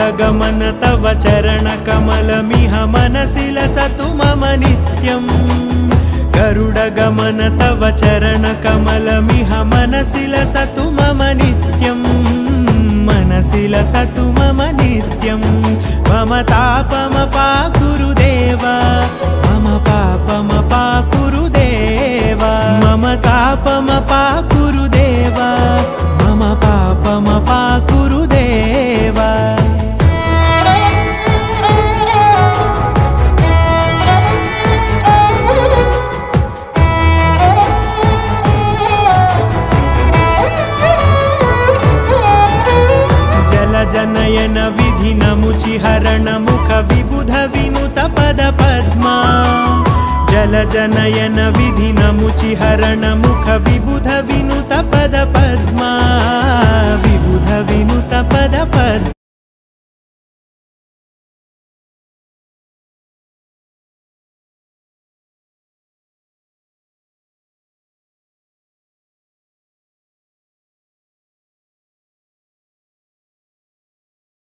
गरुडगमन तव चरणकमलमिह मनसि लसतु मम नित्यम् गरुडगमन तव चरणकमलमिह मनसि लसतु मम नित्यम् मनसि लसतु मम नित्यम् मम तापमपाकुरुदेव मम पापमपाकुरुदेव मम तापमपाकुरुदेव मम पापमपाकुरुदेव जनयन विधिनमुचिहरण मुख विबुध विनुत पद पद्मा जलजनयन विधिनमुचिहरण मुख विबुध विनुत पद पद्मा विबुध विनुत पद पद्मा